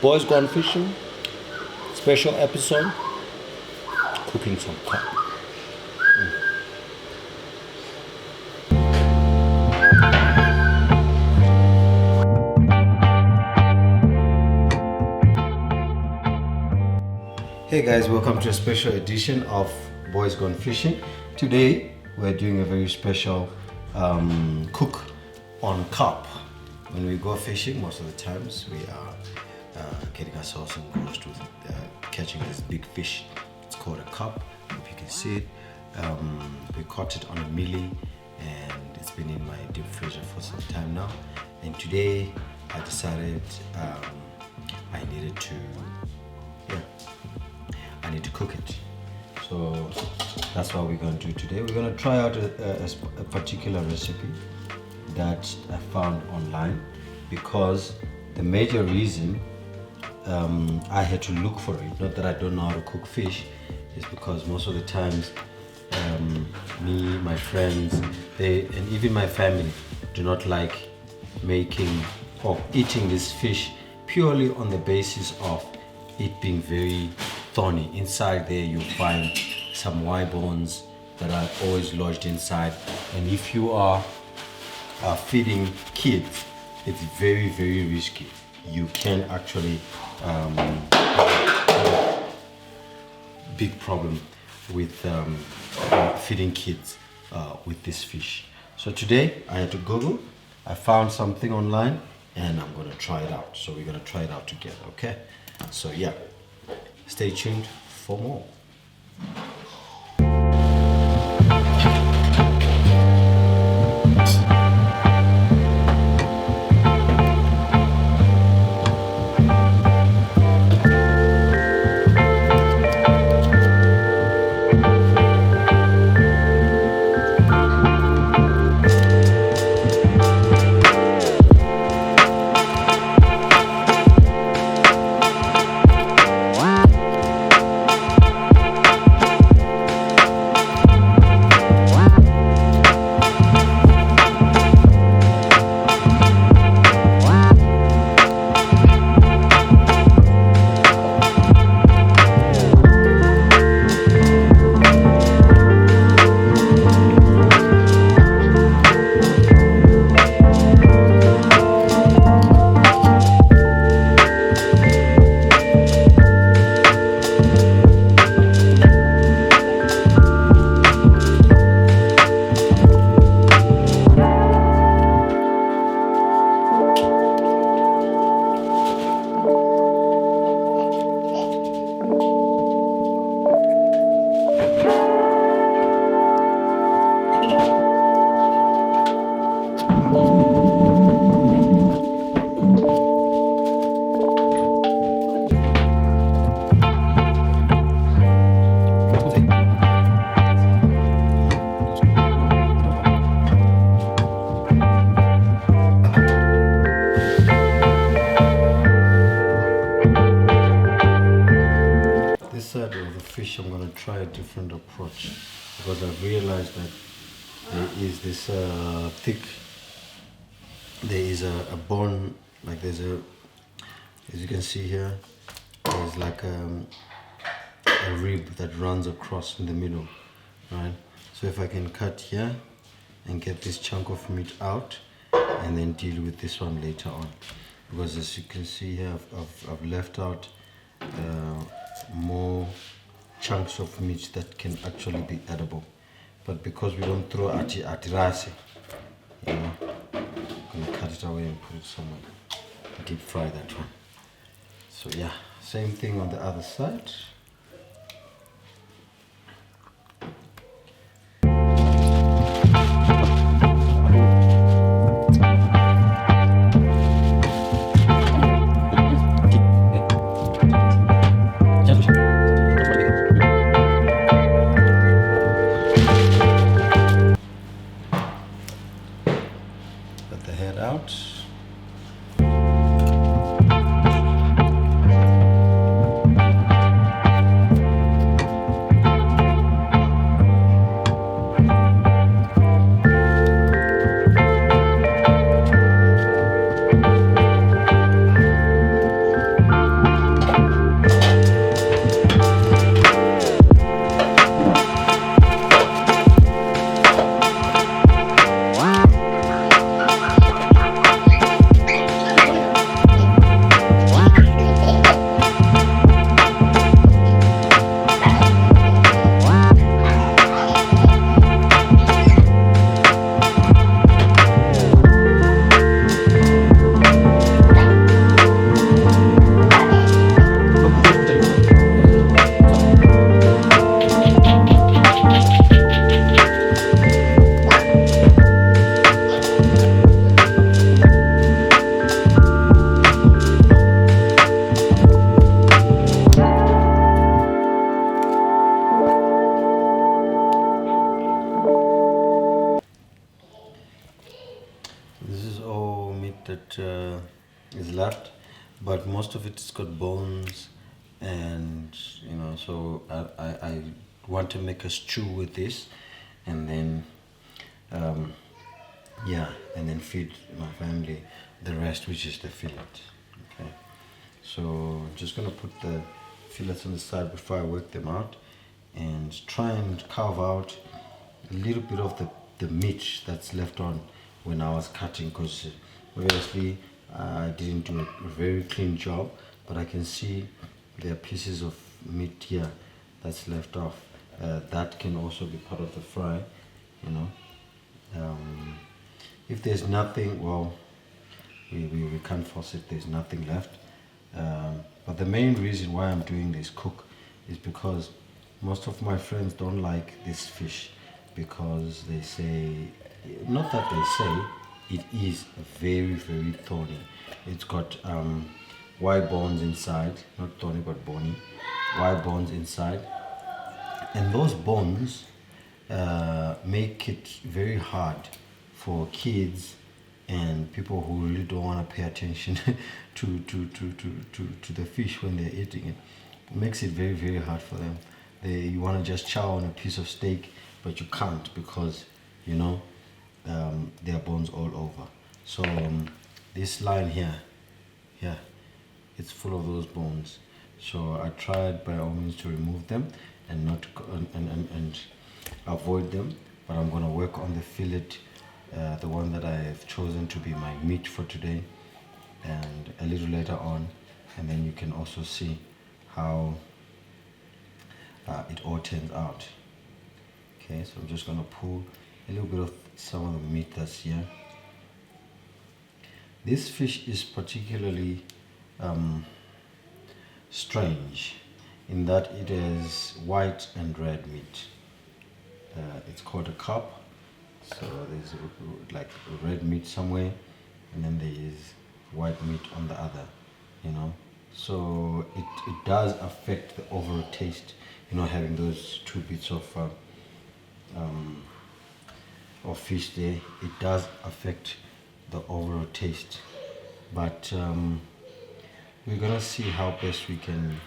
Boys gone fishing. Special episode. Cooking some carp. Hey guys, welcome to a special edition of Boys Gone Fishing. Today we're doing a very special cook on carp. When we go fishing, most of the times we are getting ourselves engrossed with catching this big fish. It's called a carp. Hope you can see it. We caught it on a mealie and it's been in my deep freezer for some time now. And today I decided I needed to cook it. So that's what we're going to do today. We're going to try out a particular recipe that I found online, because the major reason I had to look for it, not that I don't know how to cook fish, is because most of the times me, my friends, and even my family do not like making or eating this fish purely on the basis of it being very thorny. Inside there you'll find some Y bones that are always lodged inside, and if you are feeding kids, it's very, very risky. You can actually have a big problem with feeding kids with this fish. So today I had to Google, I found something online, and I'm gonna try it out. So we're gonna try it out together, okay? So yeah, stay tuned for more. Side of the fish, I'm going to try a different approach, because I've realized that there is this there is a bone, like there's a, as you can see here, there's like a rib that runs across in the middle, right? So if I can cut here and get this chunk of meat out and then deal with this one later on, because as you can see here, I've left out more chunks of meat that can actually be edible, but because we don't throw atirasi, you know, I'm gonna cut it away and put it somewhere, deep fry that one. So yeah, same thing on the other side. Let the head out. but most of it's got bones, and so I want to make a stew with this, and then um, yeah, and then feed my family the rest, which is the fillet. Okay, so I'm just gonna put the fillets on the side before I work them out, and try and carve out a little bit of the meat that's left on when I was cutting, because obviously I didn't do a very clean job, but I can see there are pieces of meat here that's left off. That can also be part of the fry, you know. If there's nothing, well, we can't force it, there's nothing left. But the main reason why I'm doing this cook is because most of my friends don't like this fish, because they say, not that they say, it is very, very thorny. It's got wide bones inside, not thorny but bony, wide bones inside, and those bones make it very hard for kids and people who really don't want to pay attention to the fish when they're eating it. It makes it very, very hard for them. You want to just chow on a piece of steak, but you can't, because there are bones all over. So this line here, yeah, it's full of those bones. So I tried by all means to remove them and not and avoid them, but I'm gonna work on the fillet, the one that I have chosen to be my meat for today, and a little later on, and then you can also see how it all turns out. Okay, so I'm just gonna pull a little bit of some of the meat that's here. This fish is particularly strange in that it is white and red meat. It's called a carp. So there's like red meat somewhere, and then there is white meat on the other, So it does affect the overall taste, having those two bits of fish there. It does affect the overall taste, but we're gonna see how best we can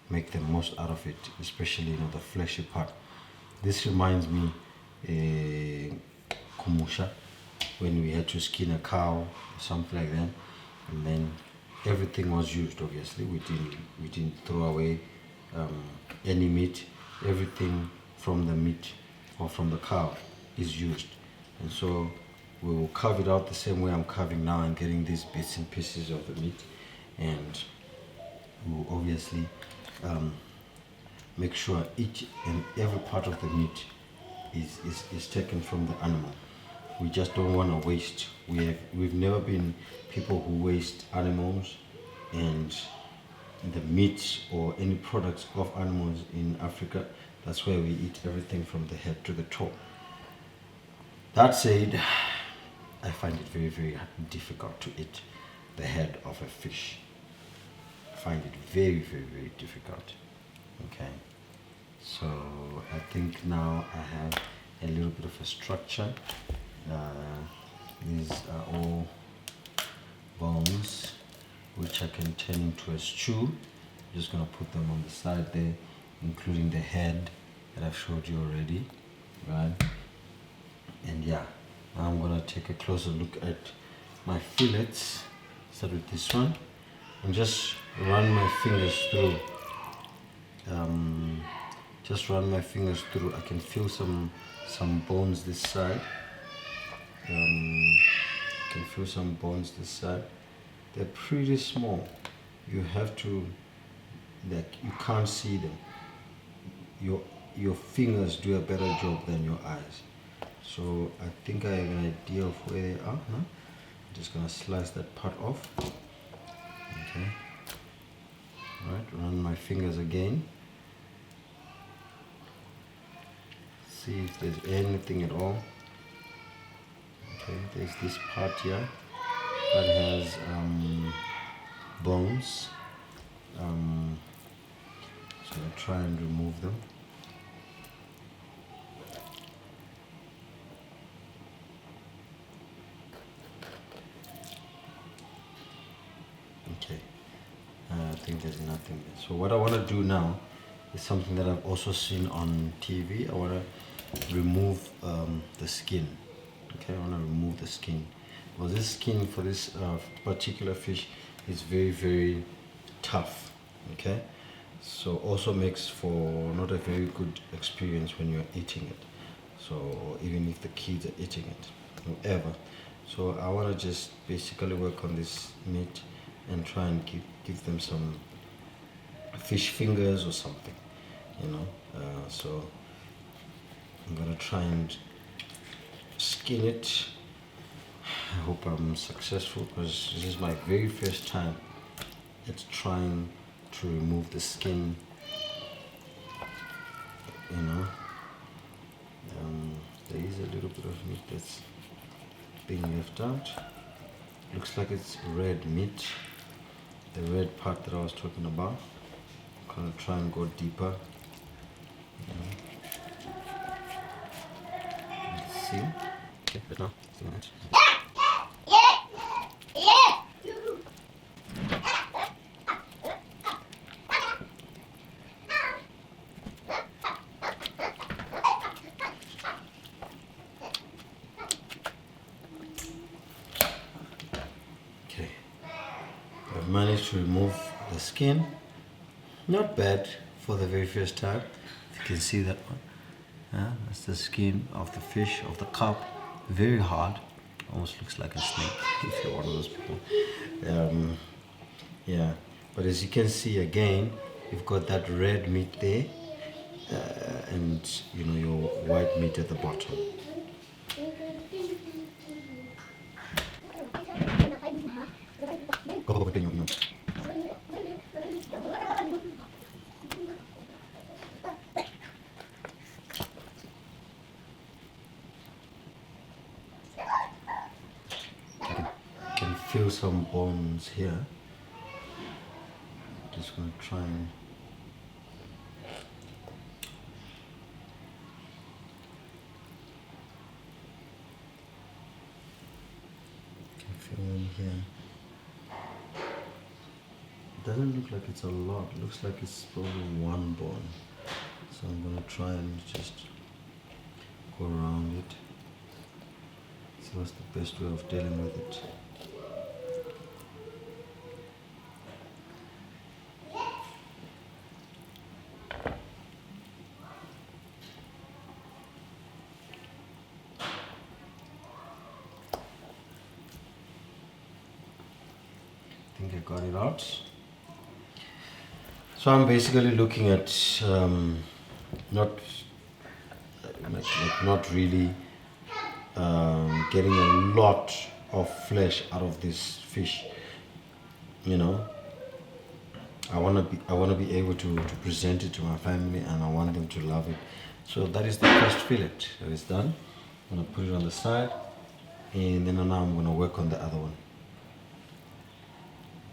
make the most out of it, especially the fleshy part. This reminds me kumusha, when we had to skin a cow or something like that, and then everything was used. Obviously we didn't throw away any meat. Everything from the meat or from the cow is used, and so we will carve it out the same way I'm carving now and getting these bits and pieces of the meat, and we will obviously make sure each and every part of the meat is taken from the animal. We just don't want to waste. We've never been people who waste animals and the meat or any products of animals in Africa. That's why we eat everything from the head to the toe. That said, I find it very, very difficult to eat the head of a fish. I find it very, very, very difficult. Okay, so I think now I have a little bit of a structure. These are all bones which I can turn into a stew. I'm just gonna put them on the side there, including the head that I've showed you already, right? And yeah, now I'm gonna take a closer look at my fillets. Start with this one and just run my fingers through. Just run my fingers through. I can feel some bones this side. Can feel some bones this side. They're pretty small. You have to, like, you can't see them. Your fingers do a better job than your eyes. So I think I have an idea of where they are. Huh? I'm just gonna slice that part off. Okay. All right. Run my fingers again. See if there's anything at all. Okay, there's this part here that has bones. So I'll try and remove them. Okay, think there's nothing there. So what I want to do now is something that I've also seen on TV. I want to remove the skin. Okay, I want to remove the skin. Well, this skin for this particular fish is very, very tough. Okay, so also makes for not a very good experience when you're eating it. So even if the kids are eating it, whatever. So I want to just basically work on this meat and try and give them some fish fingers or something, you know. So I'm gonna try and skin it. I hope I'm successful because this is my very first time at trying to remove the skin, you know. There is a little bit of meat that's being left out. Looks like it's red meat, the red part that I was talking about. I'm gonna try and go deeper. Let's see. Okay, but now, see that? Okay, I've managed to remove the skin. Not bad for the very first time. If you can see that one. That's the skin of the fish, of the carp. Very hard. Almost looks like a snake if you're one of those people. Yeah, but as you can see again, you've got that red meat there, and you know your white meat at the bottom. Can feel some bones here. Just gonna try and can feel them here. It doesn't look like it's a lot. It looks like it's probably one bone. So I'm gonna try and just go around it. See what's the best way of dealing with it. I think I got it out. So I'm basically looking at not really getting a lot of flesh out of this fish. You know, I wanna be able to present it to my family, and I want them to love it. So that is the first fillet that is done. I'm gonna put it on the side, and then now I'm gonna work on the other one.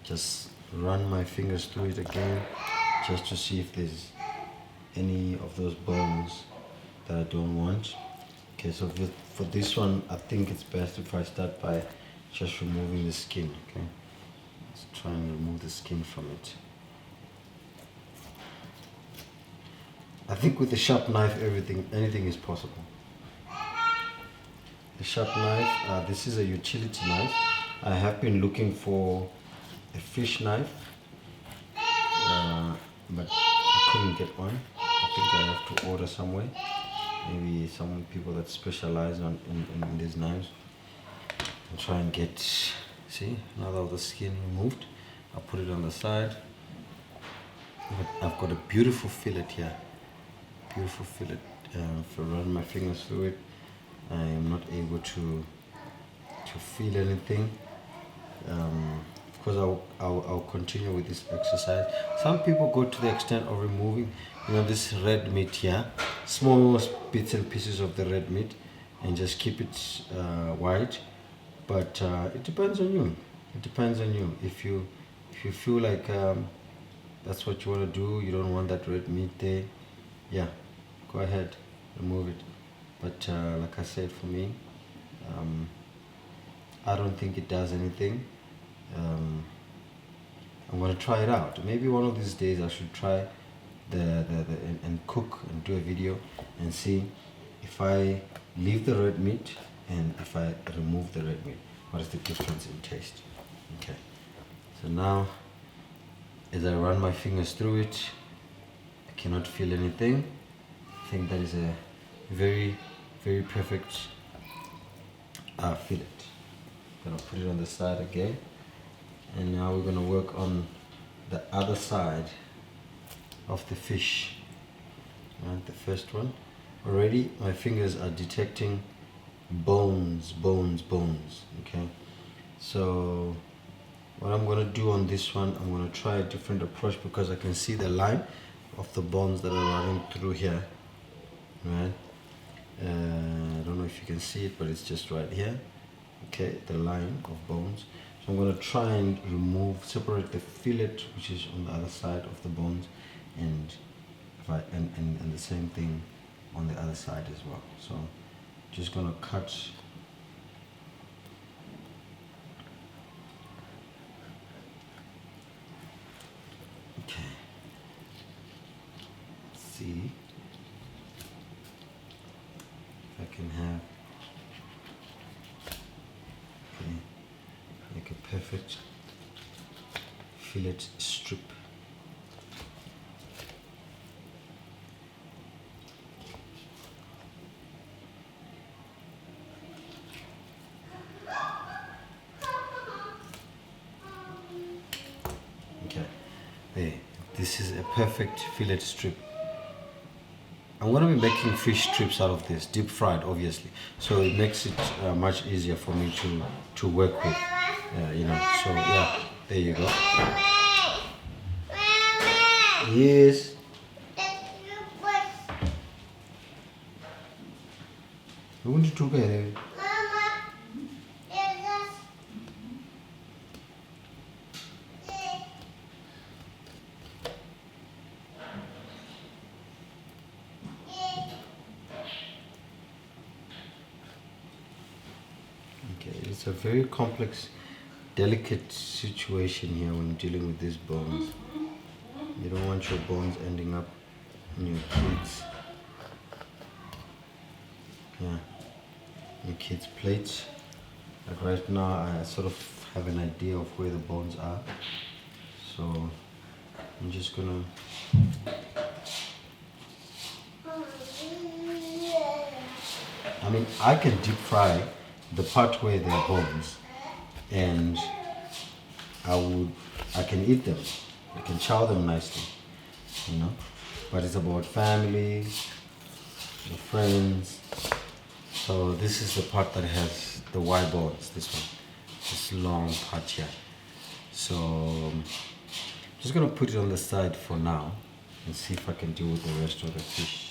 Just run my fingers through it again, just to see if there's any of those bones that I don't want. Okay, so for this one, I think it's best if I start by just removing the skin. Okay, let's try and remove the skin from it. I think with a sharp knife, anything is possible. The sharp knife, this is a utility knife. I have been looking for a fish knife, but I couldn't get one. I think I have to order somewhere. Maybe some people that specialize in these knives. I'll try and get, see, now that the skin removed, I'll put it on the side. I've got a beautiful fillet here. Beautiful fillet. If I run my fingers through it, I am not able to feel anything. Of course, I'll continue with this exercise. Some people go to the extent of removing, this red meat here, small bits and pieces of the red meat, and just keep it white. But it depends on you. It depends on you. If you feel like that's what you want to do, you don't want that red meat there, yeah, go ahead, remove it. But like I said, for me, I don't think it does anything. I'm I'm gonna try it out. Maybe one of these days I should try and cook and do a video and see if I leave the red meat and if I remove the red meat, what is the difference in taste. Okay, so now as I run my fingers through it, I cannot feel anything. I think that is a very perfect fillet. I'm gonna put it on the side again, and now we're gonna work on the other side of the fish. Right, the first one. Already my fingers are detecting bones. Okay, so what I'm gonna do on this one, I'm gonna try a different approach because I can see the line of the bones that are running through here. Right, I don't know if you can see it, but it's just right here. Okay, the line of bones. So I'm going to try and separate the fillet, which is on the other side of the bones, and and the same thing on the other side as well. So just going to cut. Okay. Let's see if I can have like a perfect fillet strip. Okay, there. This is a perfect fillet strip. I'm going to be making fish strips out of this, deep fried obviously, so it makes it much easier for me to work with, you know. So yeah, there you go. Yes. I want to get it's a very complex, delicate situation here when dealing with these bones. You don't want your bones ending up in your kids' your kids' plates. Like right now, I sort of have an idea of where the bones are, so I'm just gonna. I mean, I can deep fry the part where there are bones, and I can eat them. I can chow them nicely, you know. But it's about family, your friends. So this is the part that has the Y bones. This one, this long part here. So I'm just gonna put it on the side for now and see if I can deal with the rest of the fish.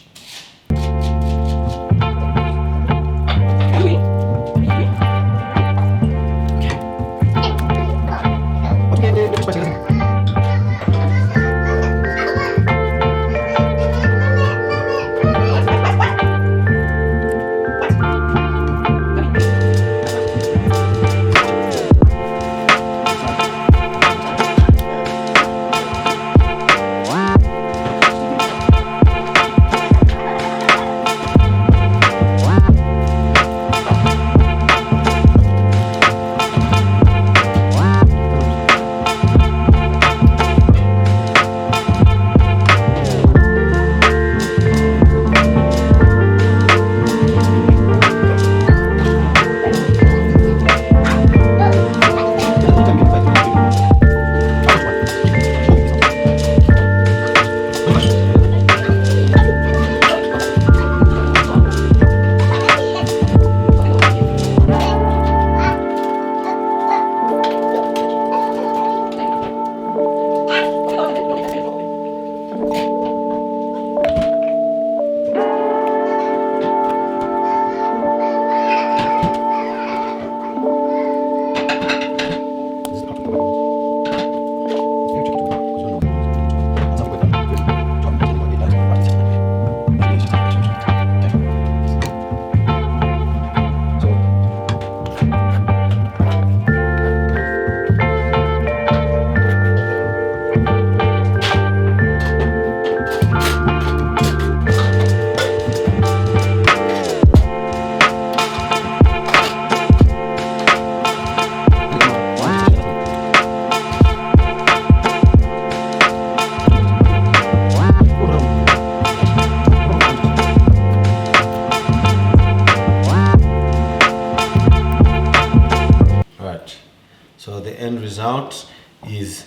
comes out is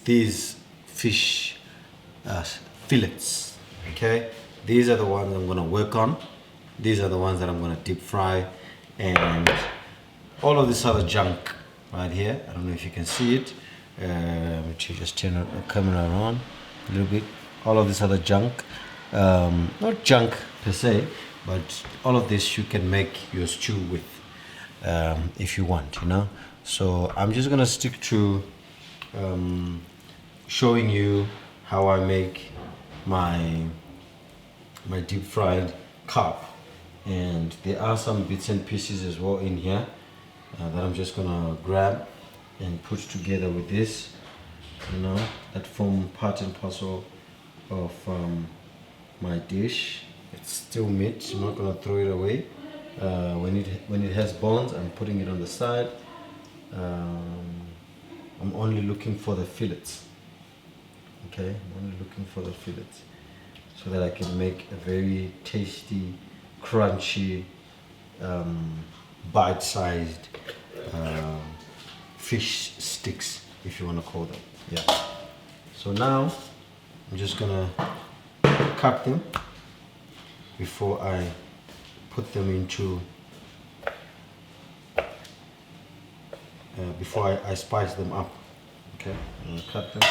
these fish fillets. Okay, these are the ones I'm going to work on. These are the ones that I'm going to deep fry, and all of this other junk right here, I don't know if you can see it. Let you just turn the camera around a little bit. All of this other junk, not junk per se, but all of this you can make your stew with if you want, you know. So I'm just gonna stick to showing you how I make my deep fried carp, and there are some bits and pieces as well in here that I'm just gonna grab and put together with this, you know, that form part and parcel of my dish. It's still meat, I'm not gonna throw it away. When it has bones, I'm putting it on the side. I'm only looking for the fillets. Okay, I'm only looking for the fillets so that I can make a very tasty, crunchy, bite-sized fish sticks, if you want to call them. Yeah. So now I'm just gonna cut them before I put them into before I spice them up. Okay, I'm gonna cut them.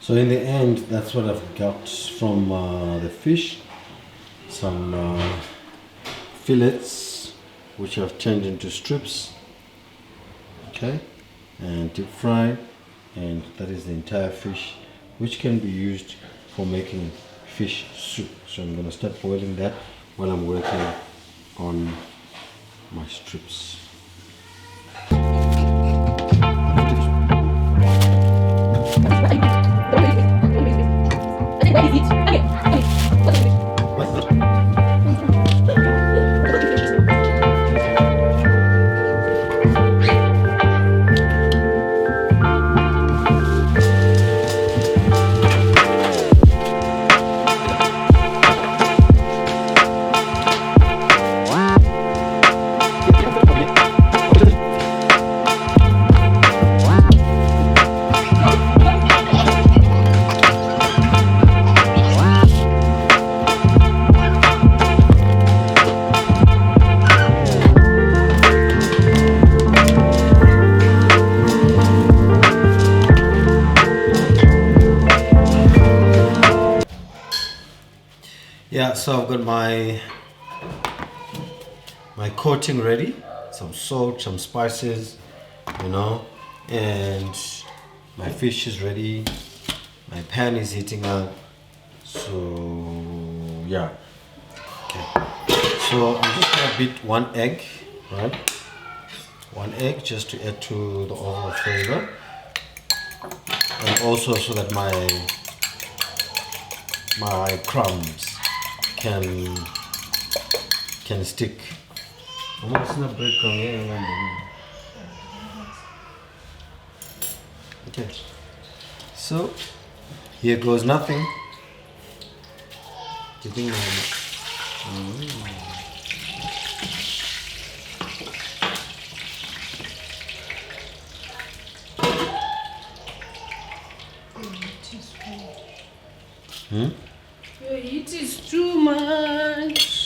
So in the end, that's what I've got from the fish. Some fillets, which I've turned into strips. Okay, and deep fried, and that is the entire fish, which can be used for making fish soup. So I'm going to start boiling that while I'm working on my strips. Yeah, so I've got my coating ready. Some salt, some spices, you know, and my fish is ready. My pan is heating up. So yeah. Okay. So I'm just gonna beat one egg, right? One egg just to add to the overall flavor, and also so that my crumbs can stick. Okay, so here goes nothing. Your heat is too much.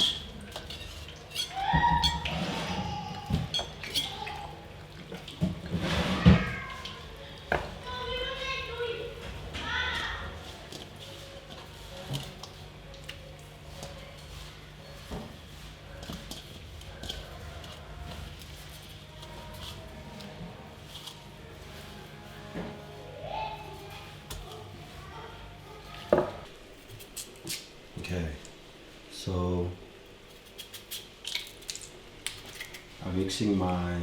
Okay, so I'm mixing my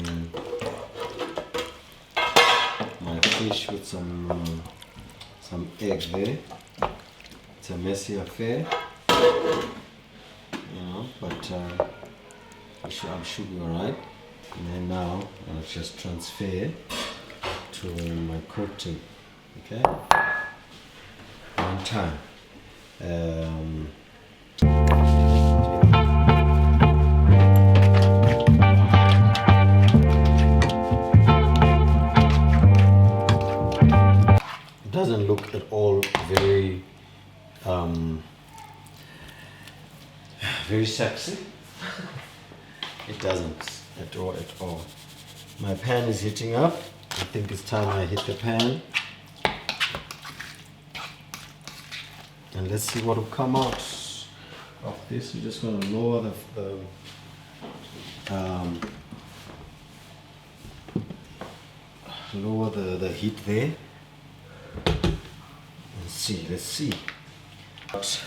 fish with some egg there. It's a messy affair, you know, but I'm sure be alright. And then now I'll just transfer to my coating. Okay, one time. It doesn't look at all very very sexy. It doesn't at all. My pan is heating up. I think it's time I hit the pan. And let's see what will come out of this. We're just going to lower the heat there. Let's see. As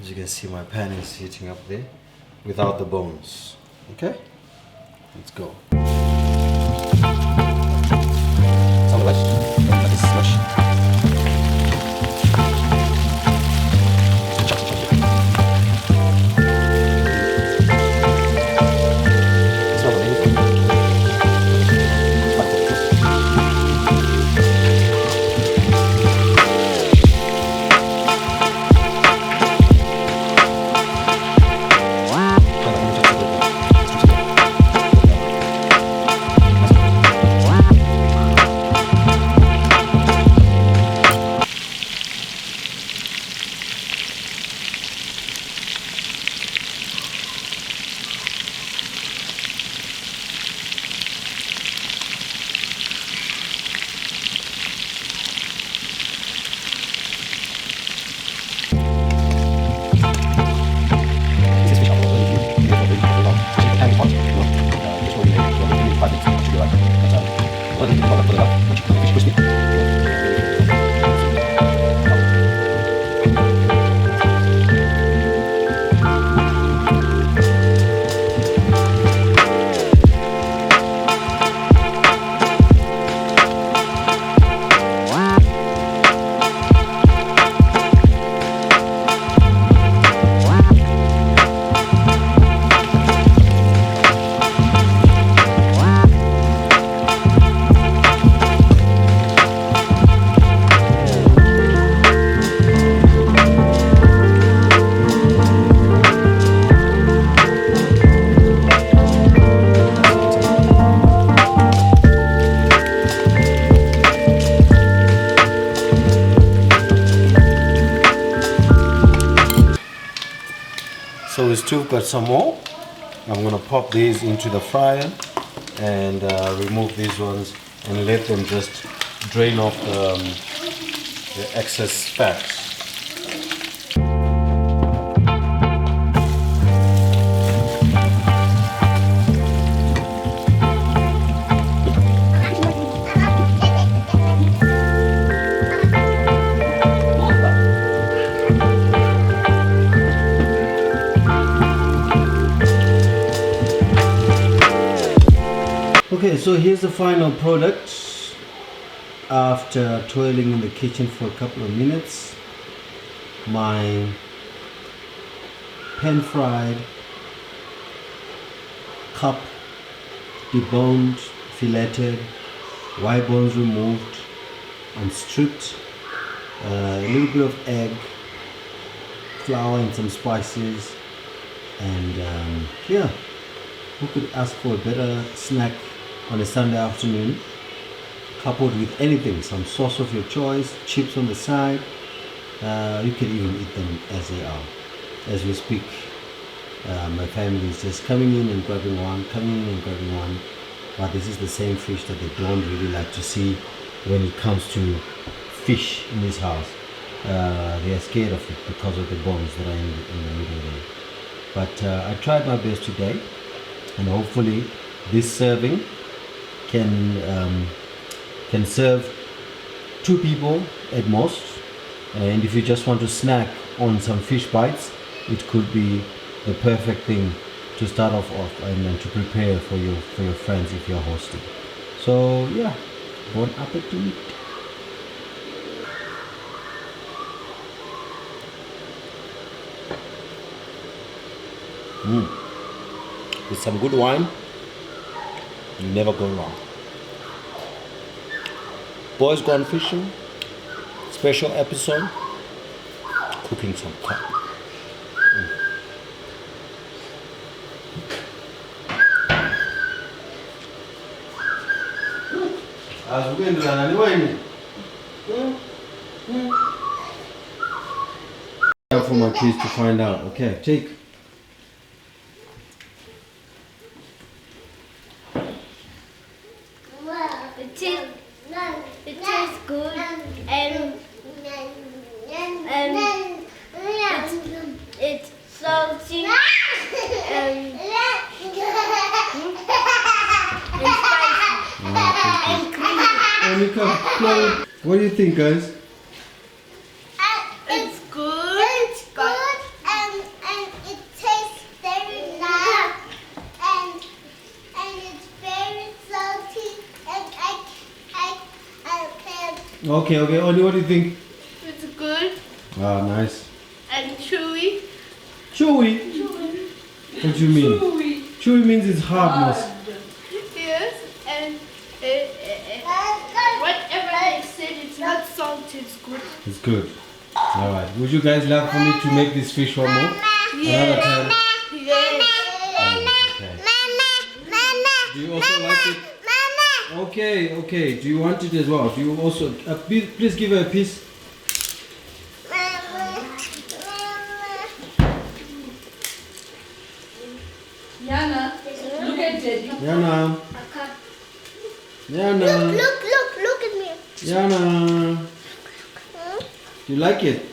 you can see, my pan is heating up there without the bones. Okay, let's go. So we still got some more. I'm gonna pop these into the fryer and remove these ones and let them just drain off the excess fat. Okay, so here's the final product. After toiling in the kitchen for a couple of minutes, my pan-fried carp, deboned, filleted, white bones removed and stripped, a little bit of egg, flour and some spices, and yeah, who could ask for a better snack on a Sunday afternoon, coupled with anything, some sauce of your choice, chips on the side. You can even eat them as they are. As we speak, my family is just coming in and grabbing one, but this is the same fish that they don't really like to see when it comes to fish in this house. They are scared of it because of the bones that are in the middle there. But I tried my best today, and hopefully this serving can serve 2 people at most. And if you just want to snack on some fish bites, it could be the perfect thing to start off and then to prepare for your friends if you're hosting. So yeah, bon appetit. With some good wine, you never go wrong. Boys gone fishing, special episode, cooking some carp. For my kids to find out. Okay, take. It tastes good and it's salty and spicy and creamy. What do you think, guys? It's good, and it tastes very nice and it's very salty and I can. Okay, Oli, what do you think? It's good Ah, nice. and chewy. Chewy? What do you mean? Chewy. Chewy means it's hardness. Yes, and whatever they said, it's not salty, it's good. It's good. Alright. Would you guys like for me to make this fish one more? Another time? Yes. Okay. Do you also like it? Okay. Do you want it as well? Do you also... please give her a piece. Yana, look at Daddy. Yana. Look at me. Yana. Do you like it?